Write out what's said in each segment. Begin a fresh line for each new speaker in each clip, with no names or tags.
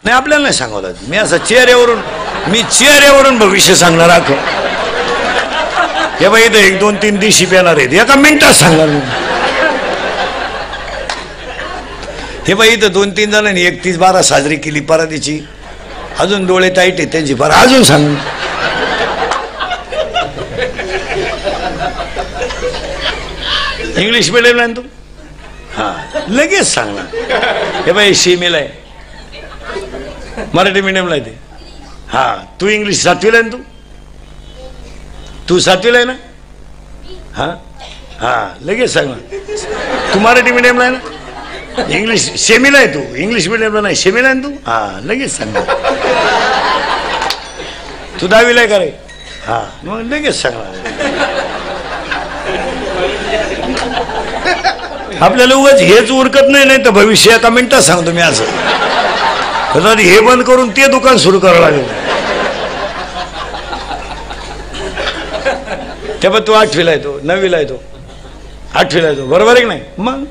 नाही आपल्याला नाही सांगावं. मी असं चेहऱ्यावरून भविष्य सांगणार आखो. हे बाई इथं 1 2 3 दिवशी पेणार आहेत, एका मिनिटात सांगणार मी. हे बाई इथं 2 3 जणांनी 31/12 साजरी केली परातीची, अजून डोळे टाईट आहेत त्यांची, बरं अजून सांग. इंग्लिश मिडियमला आहे तू? हा लगेच सांगणार. हे बाई सीमेला आहे, मराठी मिडियमला आहे ते. हा तू इंग्लिश 7वीला आहे ना? तू 7वीला आहे ना? हा हा लगेच सांगणार. तू मराठी मिडियमला आहे ना? इंग्लिश सेमीला आहे तू, इंग्लिश मिडियमला नाही सेमीला आहे तू. हा लगेच सांगणार. तू 10वीला आहे का रे? हा मग लगेच सांगणार. आपल्याला उगाच हेच उरकत नाही, नाही तर भविष्य एका मिनिटात सांगतो मी. असं हे बंद करून ते दुकान सुरू करावं लागेल. तेव्हा तू 8वीला येतो, 9वीला येतो, 8वीला येतो, बरोबर आहे की नाही? मग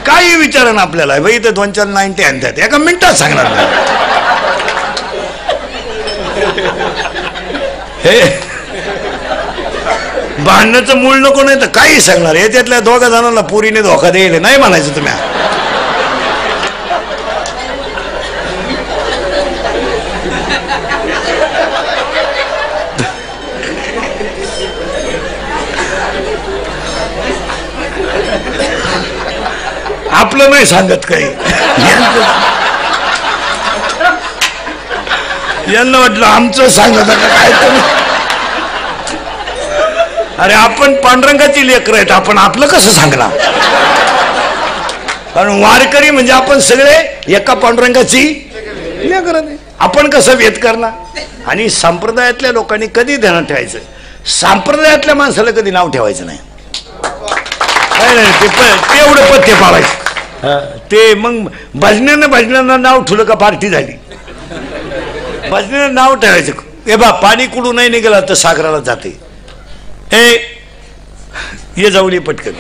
काही विचारा ना आपल्याला. भाई इथे 2 4 90 आणतात, एका मिनिटात सांगणार. हे भांडणाचं मूळ नको, नाही तर काही सांगणार. याच्यातल्या 2 जणांना पुरीने धोका द्यायला नाही म्हणायचं तुम्ही. आपलं नाही सांगत काही. यांना वाटलं आमचं सांगत काय तुम्ही. अरे आपण पांडुरंगाची लेकरं आहेत, आपण आपलं कसं सांगणार? कारण वारकरी म्हणजे आपण सगळे एका पांडुरंगाची लेकरं. आपण कसं भेद करणार? आणि संप्रदायातल्या लोकांनी कधी ध्यानात ठेवायचं, संप्रदायातल्या माणसाला कधी नाव ठेवायचं नाही. ते एवढं पथ्य पाळायचं. ते मग भजनानं नाव ठेवलं का पार्टी झाली. भजनानं नाव ठेवायचं. हे बा पाणी कुठून नाही निघाला तर सागराला जाते. ये जाऊन ये पटकन.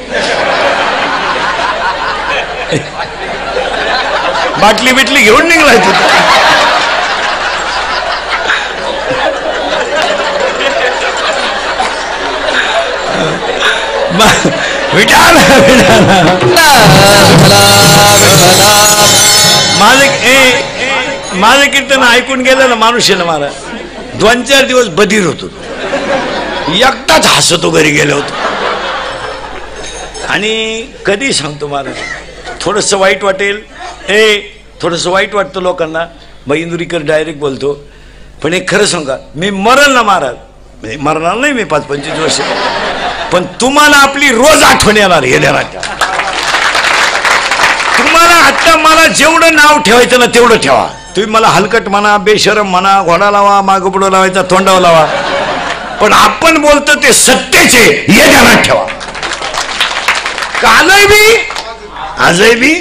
बाटली बिटली घेऊन निघलाय तू. माझं कीर्तन ऐकून गेलं ना माणूस ना मला 2 4 दिवस बधीर होतो. एकटाच हसतो घरी गेलो होतो. आणि कधी सांगतो मला थोडंसं वाईट वाटेल, थोडंसं वाईट वाटतं लोकांना. इंदुरीकर डायरेक्ट बोलतो, पण एक खरं सांगा, मी मरण ना महाराज, म्हणजे मरणार नाही मी 5-25 वर्ष, पण तुम्हाला आपली रोज आठवण येणार. हे देणार तुम्हाला. आता मला जेवढं नाव ठेवायचं ना तेवढं ठेवा. तुम्ही मला हलकट म्हणा, बेशरम म्हणा, घोडा लावा, मागं पुढं लावायचा, तोंडावर लावा, पण आपण बोलतो ते सत्तेचे हे ध्यानात ठेवा. कालही बी आजही बी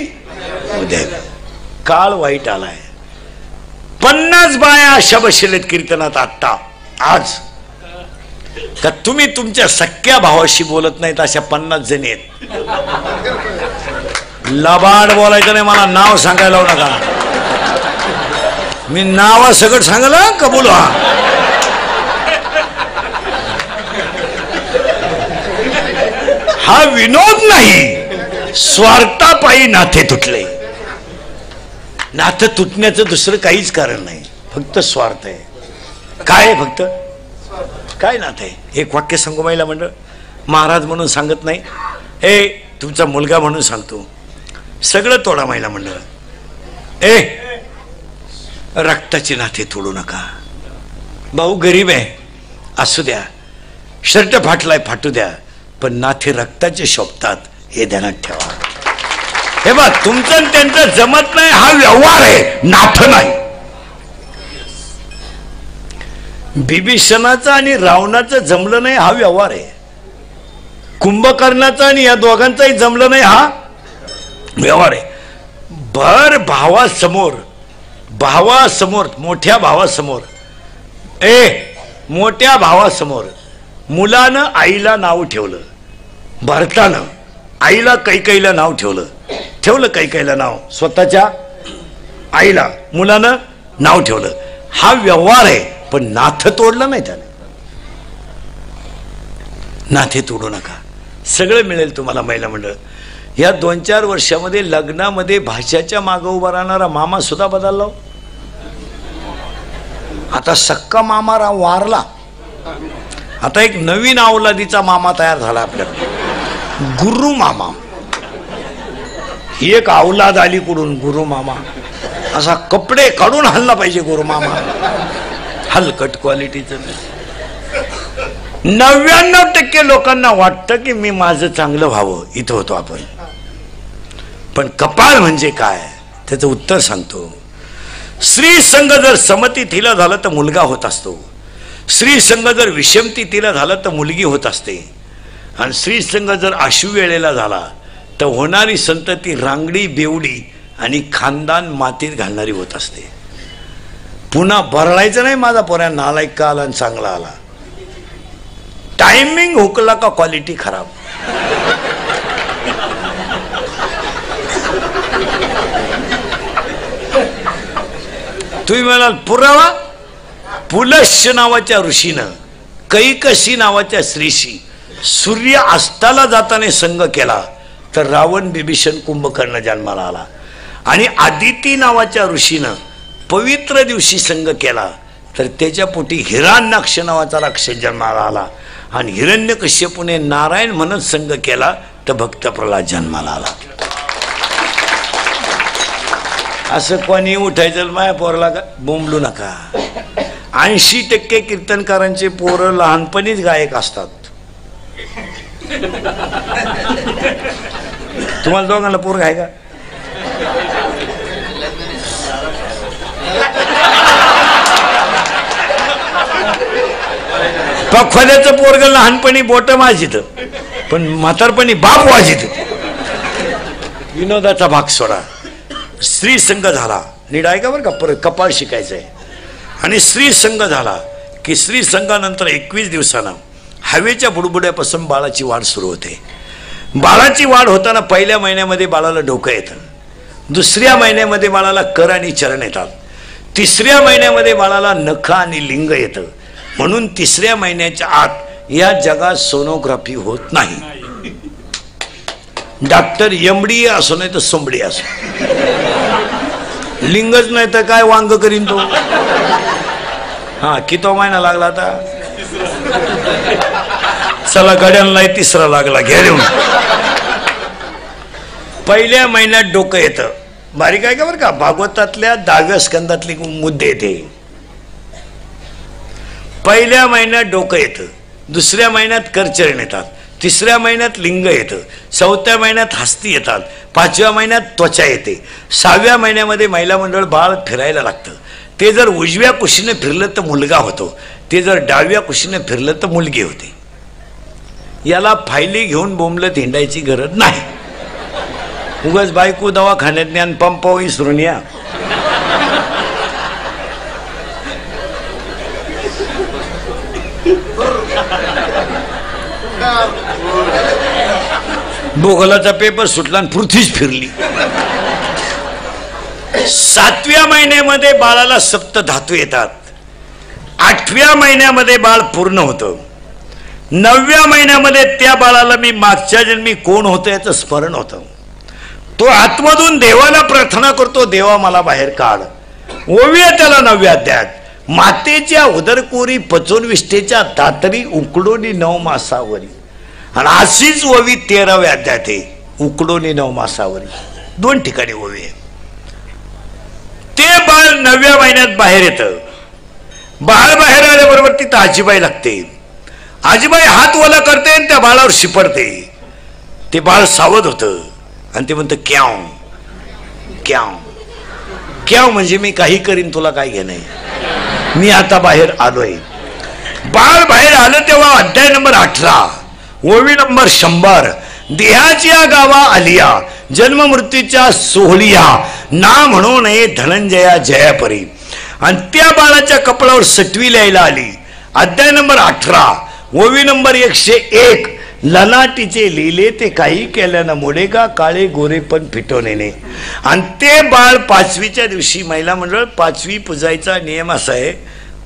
उद्या. काळ वाईट आलाय. 50 बाया अशा बसलेत कीर्तनात आत्ता आज का तुम्ही तुमच्या सख्या भावाशी बोलत नाहीत अशा 50 जणी आहेत. लबाड बोलायचं नाही. मला नाव सांगायला लावू नका. मी नावा सगळं सांगायला कबूल व्हा. हा विनोद नाही, स्वार्थापायी नाते तुटले. नातं तुटण्याचं दुसरं काहीच कारण नाही, फक्त स्वार्थ आहे. काय फक्त काय नातं आहे? एक वाक्य सांगू महिला मंडळ. महाराज म्हणून सांगत नाही, तुमचा मुलगा म्हणून सांगतो. सगळं तोडा महिला मंडळ. रक्ताची नाते तोडू नका. भाऊ गरीब आहे असू द्या, शर्ट फाटलाय फाटू द्या, पण नाते रक्ताचे शोभतात हे ध्यानात ठेवा. हे बघ, तुमचं त्यांचं जमत नाही हा व्यवहार आहे, नातं नाही. बिभीषणाचं आणि रावणाचं जमलं नाही हा व्यवहार आहे. कुंभकर्णाचं आणि या दोघांचाही जमलं नाही हा व्यवहार आहे. भर भावासमोर मोठ्या भावासमोर मोठ्या भावासमोर मुलानं आईला नाव ठेवलं. भरतानं आईला कैकेयीला नाव ठेवलं कैकेयीला नाव स्वतःच्या आईला, मुलानं नाव ठेवलं. हा व्यवहार आहे, पण नाथ तोडलं नाही त्याने. नाथे तोडू नका, सगळं मिळेल तुम्हाला. महिला मंडळ या 2-4 वर्षामध्ये लग्नामध्ये भाषाच्या मागं उभा राहणारा मामा सुद्धा बदलला. आता सक्का मामा वारला, आता एक नवीन अवलादीचा मामा तयार झाला आपल्याकडे, गुरु मामा. ही एक अवलाद आली कुठून, गुरु मामा. असा कपडे काढून हल्ला पाहिजे गुरु मामा, हलकट क्वालिटीचं. 99% लोकांना वाटतं की मी माझं चांगलं व्हावं. इथं होतो आपण. पण कपाळ म्हणजे काय त्याचं उत्तर सांगतो. स्त्री संघ जर समतिथीला झालं तर मुलगा होत असतो. स्त्री संघ जर विषमतिथीला झालं तर मुलगी होत असते. आणि स्त्री संघ जर आशु वेळेला झाला तर होणारी संतती रांगडी, बेवडी आणि खानदान मातीत घालणारी होत असते. पुन्हा बरळायचं नाही माझा पोऱ्या नालायक का आला आणि चांगला आला. टायमिंग हुकला का क्वालिटी खराब. तुम्ही म्हणाल पुरावा. पुलश्य नावाच्या ऋषीनं कैकसी नावाच्या स्त्रीशी सूर्य अस्ताला जाताना संग केला तर रावण, बिभीषण, कुंभकर्ण जन्माला आला. आणि आदिती नावाच्या ऋषीनं पवित्र दिवशी संग केला तर त्याच्या पोटी हिरण्याक्ष नावाचा राक्षस जन्माला आला. आणि हिरण्यकश्यपूने नारायण म्हणत संग केला तर भक्त प्रल्हाद जन्माला आला. असं कोणी उठायचं माया पोरला बोंबलू नका. 80% कीर्तनकारांचे पोरं लहानपणीच गायक असतात. तुम्हाला दोघांना पोरग आहे का? पखवाद्याचं पोरग लहानपणी बोट वाजित, पण म्हातारपणी बाप वाजित. विनोदाचा भाग सोडा. स्त्री संघ झाला, नीट ऐका बरं का, परत कपाळ शिकायचंय. आणि स्त्री संघ झाला की स्त्री संघानंतर 21 दिवसानं हवेच्या बुडबुड्यापासून बाळाची वाढ सुरू होते. बाळाची वाढ होताना पहिल्या महिन्यामध्ये बाळाला डोकं येतं, दुसऱ्या महिन्यामध्ये बाळाला कर आणि चरण येतात, तिसऱ्या महिन्यामध्ये बाळाला नख आणि लिंग येतं. म्हणून तिसऱ्या महिन्याच्या आत या जगात सोनोग्राफी होत नाही. डॉक्टर एमडी असो नाही तर सोंबडी असो, लिंगच नाही तर काय वांग करीन तो. हा किती महिना लागला आता, चला गड्यांना तिसरा लागला, घ्या देऊन. पहिल्या महिन्यात डोकं येतं. बारीक आहे का बरं का, भागवतातल्या 10व्या स्कंदातले मुद्दे येते. पहिल्या महिन्यात डोकं येतं, दुसऱ्या महिन्यात करचरण येतात, तिसऱ्या महिन्यात लिंग येतं, चौथ्या महिन्यात हस्ती येतात, 5व्या महिन्यात त्वचा येते, 6व्या महिन्यामध्ये महिला मंडळ बाळ फिरायला लागतं. ते जर उजव्या कुशीने फिरलं तर मुलगा होतो, ते जर डाव्या कुशीने फिरलं तर मुलगी होते. याला फायली घेऊन बोंबलत हिंडायची गरज नाही. उगाच बायको दवाखान्यात ज्ञान पंपाव विसरून या. भूगोलाचा पेपर सुटला आणि पृथ्वीच फिरली. 7व्या महिन्यामध्ये बाळाला सप्त धातू येतात. 8व्या महिन्यामध्ये बाळ पूर्ण होतं. 9व्या महिन्यामध्ये त्या बाळाला मी मागच्या जन्मी कोण होतं याचं स्मरण होतं. तो आतमधून देवाला प्रार्थना करतो, देवा मला बाहेर काढ. ओविया त्याला 9व्या अध्यायात, मातेच्या उदरकोरी पचून विष्ठेच्या दातरी उकडोनी 9 मासावरी. आणि अशीच ओवी 13व्या अध्यायात आहे, उकडोनी 9 मासावरी. 2 ठिकाणी ओवी आहे. ते बाळ 9व्या महिन्यात बाहेर येतं. बाळ बाहेर आल्याबरोबर तिथं आजीबाई लागते. आजीबाई हात ओला करते आणि त्या बाळावर शिपडते. ते बाळ सावध होतं आणि ते म्हणतं क्याव क्याव क्याव, म्हणजे मी काही करीन, तुला काय घेणं आहे, मी आता बाहेर आलोय. बाळ बाहेर आलं तेव्हा अध्याय नंबर 18 ओवी नंबर 100, देहाच्या गावा आलिया जन्म मृत्यूच्या सोहळिया ना म्हणू नये धनंजया जयापरी. आणि त्या बाळाच्या कपडावर सटवी लिहायला आली. अध्याय नंबर 18 ओवी नंबर 101, ललाटीचे लिहिले ते काही केल्यानं मोडेगा, काळे गोरे पण फिटवणे. आणि ते बाळ 5वीच्या दिवशी महिला मंडळ 5वी पूजायचा नियम असा आहे,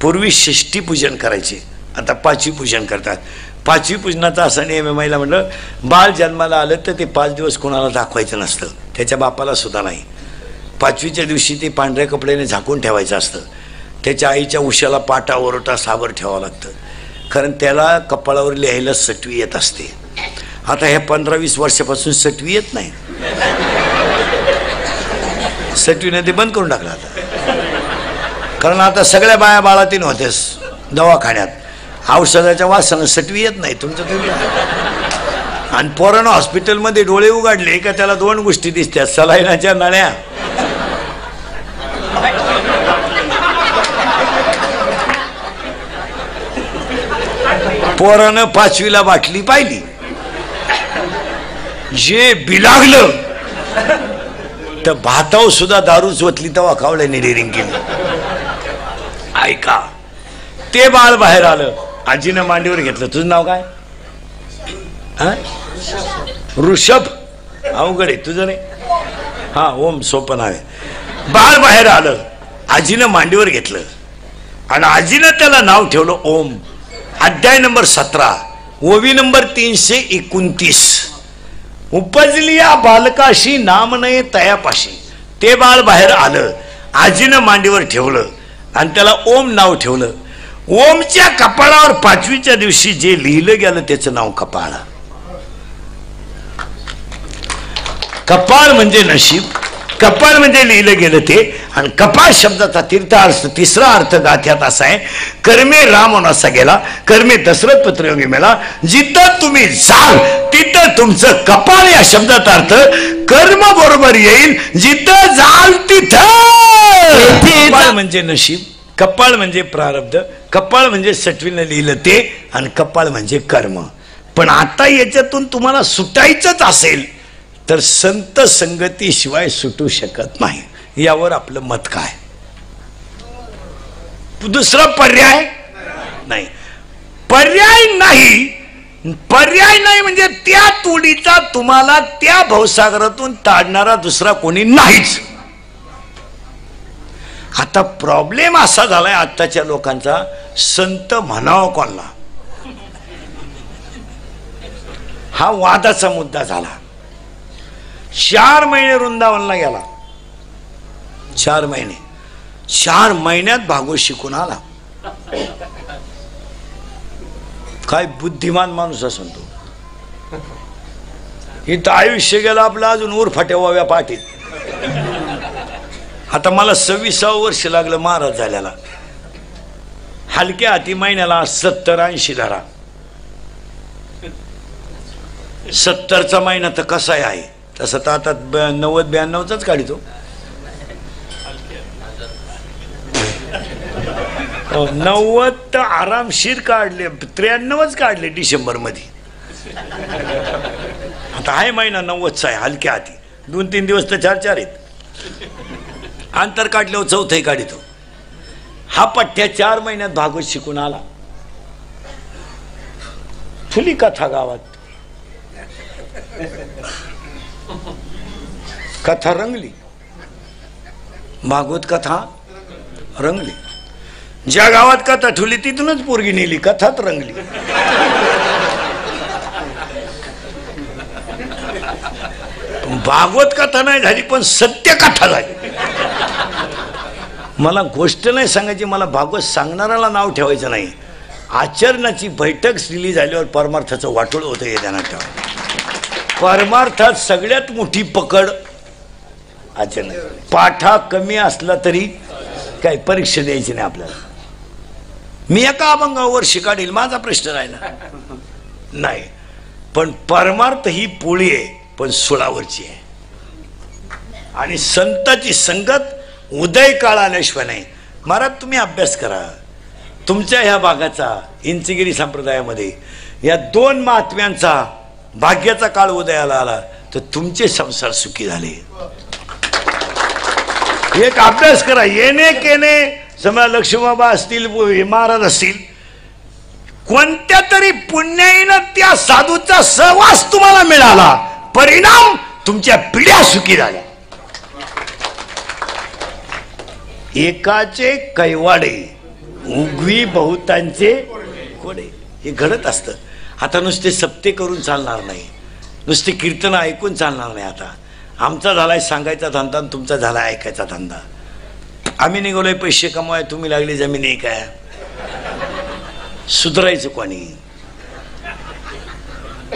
पूर्वी षष्ठी पूजन करायचे, आता 5वी पूजन करतात. 5वी पूजनाचा असा नियम आहे महिला मंडळ, बाळ जन्माला आलं तर ते 5 दिवस कोणाला दाखवायचं नसतं, त्याच्या बापाला सुद्धा नाही. 5वीच्या दिवशी ते पांढऱ्या कपड्याने झाकून ठेवायचं असतं. त्याच्या आईच्या उशाला पाटा ओरटा साबर ठेवावं लागतं, कारण त्याला कपाळावर लिहायला सटवी येत असते. आता ह्या 15-20 वर्षापासून सटवी येत नाही, सटवीने ते बंद करून टाकलं आता, कारण आता सगळ्या बाया बाळातीन होतेस दवाखान्यात, औषधाच्या वासानं सटवी येत नाही तुमचं तुम्ही. आणि पोरानं हॉस्पिटलमध्ये डोळे उघडले का त्याला 2 गोष्टी दिसतात, सलाईनाच्या नळ्या पोरानं 5वीला बाटली पाहिली, जे बिलागलं तर भाताव सुद्धा दारूच ओतली तेव्हा कावळ्याने डेअरिंग केली. ऐका, ते बाळ बाहेर आलं, आजीनं मांडीवर घेतलं. तुझं नाव काय? ऋषभ. अवघड आहे तुझं रे. हा, ओम सोपं नाव आहे. बाळ बाहेर आलं, आजीनं मांडीवर घेतलं आणि आजीनं त्याला नाव ठेवलं ओम. अध्याय नंबर 17, ओवी नंबर 329. उपजली या बालकाशी नाम नये तयापाशी. ते बाळ बाहेर आलं, आजीनं मांडीवर ठेवलं आणि त्याला ओम नाव ठेवलं. ओमच्या कपाळावर 5वीच्या दिवशी जे लिहिलं गेलं त्याचं नाव कपाळ. कपाळ म्हणजे नशीब, कपाळ म्हणजे लिहिलं गेलं ते. आणि कपाळ शब्दाचा तीर्थार्थ तिसरा अर्थ गाथ्यात असा आहे, कर्मे राम असा गेला, कर्मे दशरथ पुत्रयोगी मेला. जिथं तुम्ही जाल तिथं तुमचं कपाळ या शब्दाचा अर्थ कर्म बरोबर येईल. जिथं जाल तिथं. कपाळ म्हणजे नशीब, कपाळ म्हणजे प्रारब्ध, कपाळ म्हणजे सटवीनं लिहिलं ते, आणि कपाळ म्हणजे कर्म. पण आता याच्यातून तुम्हाला सुटायचंच असेल तर संत संगतीशिवाय सुटू शकत नाही. यावर आपलं मत काय? दुसरा पर्याय नाही. पर्याय नाही, पर्याय नाही म्हणजे त्या तोडीचा तुम्हाला त्या भवसागरातून ताडणारा दुसरा कोणी नाहीच. आता प्रॉब्लेम असा झालाय आत्ताच्या लोकांचा, संत म्हणावं कोणला, हा वादाचा मुद्दा झाला. 4 महिने वृंदावनला गेला, 4 महिने, 4 महिन्यात भागवत शिकून आला. काय बुद्धिमान माणूस असून तो. इथं आयुष्य गेलं आपलं अजून उरफाट्या व्हाव्या पाठीत. आता मला 26वं वर्ष लागलं महाराज झाल्याला. हलक्या हाती महिन्याला 70-80 धरा. 70चा महिना तर कसा आहे, तसं तर आता 90-92चाच काढितो. 90 तर आरामशीर काढले, 93च काढले डिसेंबर मध्ये. आता आहे महिना 90चा आहे हलक्या हाती. 2-3 दिवस तर 4-4 आहेत. अंतर काढल्यावर 4थही काढितो. हा पठ्ठ्या 4 महिन्यात भागवत शिकून आला. फुली कथा गावात, कथा रंगली, भागवत कथा रंगली. ज्या गावात कथा ठुली तिथूनच पोरगी नेली, कथात रंगली. भागवत कथा नाही झाली पण सत्य कथा झाली. मला गोष्ट नाही सांगायची, मला भागवत सांगणाऱ्याला नाव ठेवायचं नाही. आचरणाची बैठक दिली झाल्यावर परमार्थाचं वाटोळ होतं हे ध्यानात ठेवा. परमार्थात सगळ्यात मोठी पकड आचरण. पाठा कमी असला तरी काय परीक्षा द्यायची नाही आपल्याला. मी एका अभंगावर शिकाडील, माझा प्रश्न राहिला नाही. पण परमार्थ ही पोळी आहे पण सुळावरची आहे. आणि संताची संगत उदय काळ आल्याशिवाय नाही. महाराज तुम्ही अभ्यास करा तुमच्या ह्या भागाचा, इंचगिरी संप्रदायामध्ये या 2 महात्म्यांचा भाग्याचा काळ उदयाला आला तर तुमचे संसार सुखी झाले. एक अभ्यास करा. येणे केने समजा लक्ष्मीबाबा असतील, महाराज असतील, कोणत्या तरी पुण्याईनं त्या साधूचा सहवास तुम्हाला मिळाला, परिणाम तुमच्या पिढ्या सुखी झाल्या. एकाचे कैवाडे उगवी बहुतांचे कोडे, हे घडत असतं. आता नुसते सप्ते करून चालणार नाही, नुसते कीर्तन ऐकून चालणार नाही. आता आमचा झालाय सांगायचा धंदा, तुमचा झालाय ऐकायचा धंदा. आम्ही निघालोय पैसे कमवाय, तुम्ही लागली जमीन आहे काय? सुधारायचं कोणी?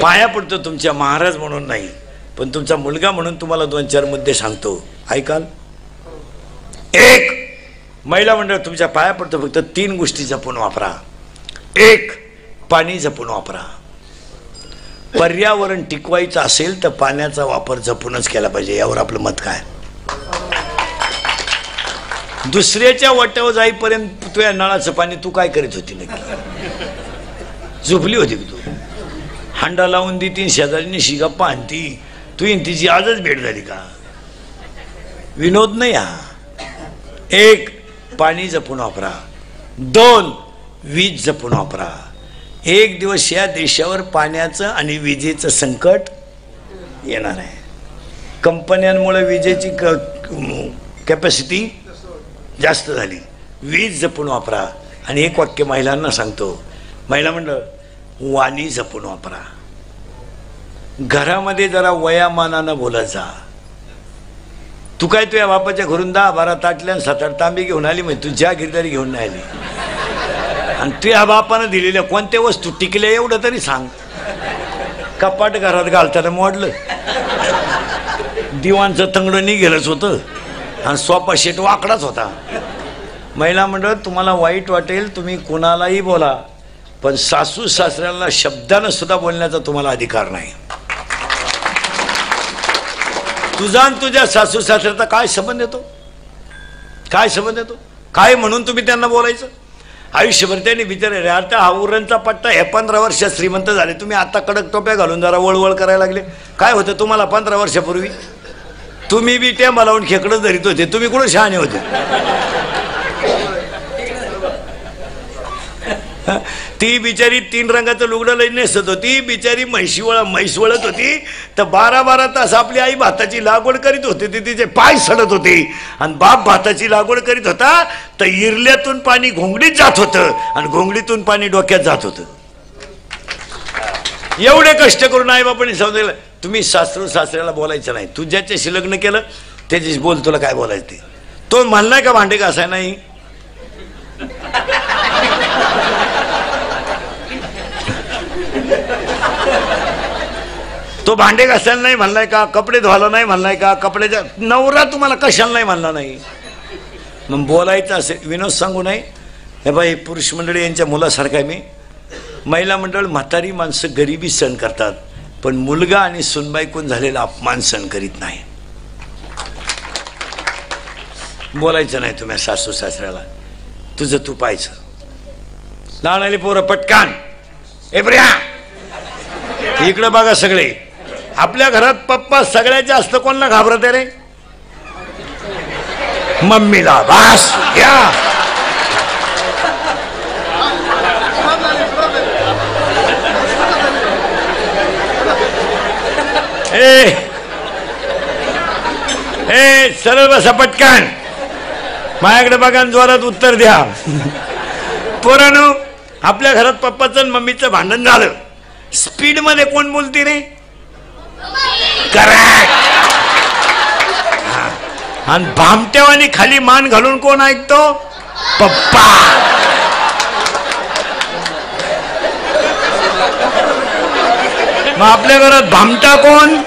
पाया पडतो तुमच्या महाराज म्हणून नाही, पण तुमचा मुलगा म्हणून तुम्हाला 2-4 मुद्दे सांगतो, ऐकाल? एक, महिला मंडळ तुमच्या पाया पडतो, फक्त 3 गोष्टी जपून वापरा. एक, पाणी जपून वापरा. पर्यावरण टिकवायचं असेल तर पाण्याचा वापर जपूनच केला पाहिजे. यावर आपलं मत काय? दुसऱ्याच्या वाट्यावर जाईपर्यंत तुझ्या नळाचं पाणी तू काय करीत होती? नक्की झोपली होती की तू? हांडा लावून दी, 3 शेजारीने शिगप्पा आणती, तू तिची आजच भेट झाली का? विनोद नाही हा. एक, पाणी जपून वापरा. 2, वीज जपून वापरा. एक दिवस या देशावर पाण्याचं आणि विजेचं संकट येणार आहे. कंपन्यांमुळे विजेची कॅपॅसिटी जास्त झाली. वीज जपून वापरा. आणि एक वाक्य महिलांना सांगतो, महिला मंडळ वाणी जपून वापरा. घरामध्ये जरा वयामानानं बोलत जा. तू काय तुझ्या बापाच्या घरून 10-12 ताटल्या 7-8 तांबे घेऊन आली, म्हणजे तू ज्या गिरदारी घेऊन नाही आली. आणि तुझ्या बापानं दिलेल्या कोणत्या वस्तू टिकल्या एवढं तरी सांग. कपाट घरात घालताना मोडलं, दिवाणचं तंगडं निघेलच होतं, आणि सोफा सेट वाकडाच होता. महिला मंडळ तुम्हाला वाईट वाटेल, तुम्ही कुणालाही बोला, पण सासू सासऱ्याला शब्दानं सुद्धा बोलण्याचा तुम्हाला अधिकार नाही. तुझा आणि तुझ्या सासू सासऱ्याचा काय संबंध येतो? काय संबंध येतो? काय म्हणून तुम्ही त्यांना बोलायचं? आयुष्यभर त्यांनी बिचारे आता हा उरणचा पट्टा, हे 15 वर्ष श्रीमंत झाले, तुम्ही आता कडक टोप्या घालून जरा वळवळ करायला लागले. काय होतं तुम्हाला 15 वर्षापूर्वी? तुम्ही बी टेंबा लावून खेकडं धरीत होते, तुम्ही कुठं शहाणे होते? ती बिचारी 3 रंगाचं लुगडं लई नेसत होती, बिचारी म्हैस वळत होती, तर 12-12 तास आपली आई भाताची लागवड करीत होती, तिचे पाय सडत होते. आणि बाप भाताची लागवड करीत होता, तर इरल्यातून पाणी घोंगडीत जात होतं, आणि घोंगडीतून पाणी डोक्यात जात होतं. एवढे कष्ट करून आई बापाने समजलं. तुम्ही सासरू सासऱ्याला बोलायचं नाही. तू ज्याच्याशी लग्न केलं त्याच्याशी बोल, तुला काय बोलायचं ते. तो म्हणलाय का भांडे घासाय नाही? तो भांडे घासायला नाही म्हणलाय का? कपडे धुवायला नाही म्हणलाय का? कपड्याच्या नवरा तुम्हाला कशाला नाही म्हणला नाही? मग बोलायचं असेल. विनोद सांगू नाही, हे बाई पुरुष मंडळी यांच्या मुलासारखा मी. महिला मंडळ म्हातारी माणसं गरिबी सहन करतात, पण मुलगा आणि सुनबाईकून झालेला अपमान सहन करीत नाही. बोलायचं नाही तुम्ही सासू सासऱ्याला, तुझं तू पाहायचं. लहान पोरं पटकान एब्रिया इकडं बघा. सगळे आपल्या घरात पप्पा सगळ्यात जास्त कोणाला घाबरत आहे रे? मम्मीला. बास घ्या. ए सरळ बसा पटकन, माझ्याकडे बघा, जोरात उत्तर द्या. पोरांनो, आपल्या घरात पप्पाचं आणि मम्मीचं भांडण झालं, स्पीड मध्ये कोण बोलते रे? करेक्ट. आणि भामट्यावानी खाली मान घालून कोण ऐकतो? पप्पा. मग आपल्या घरात भामटा कोण?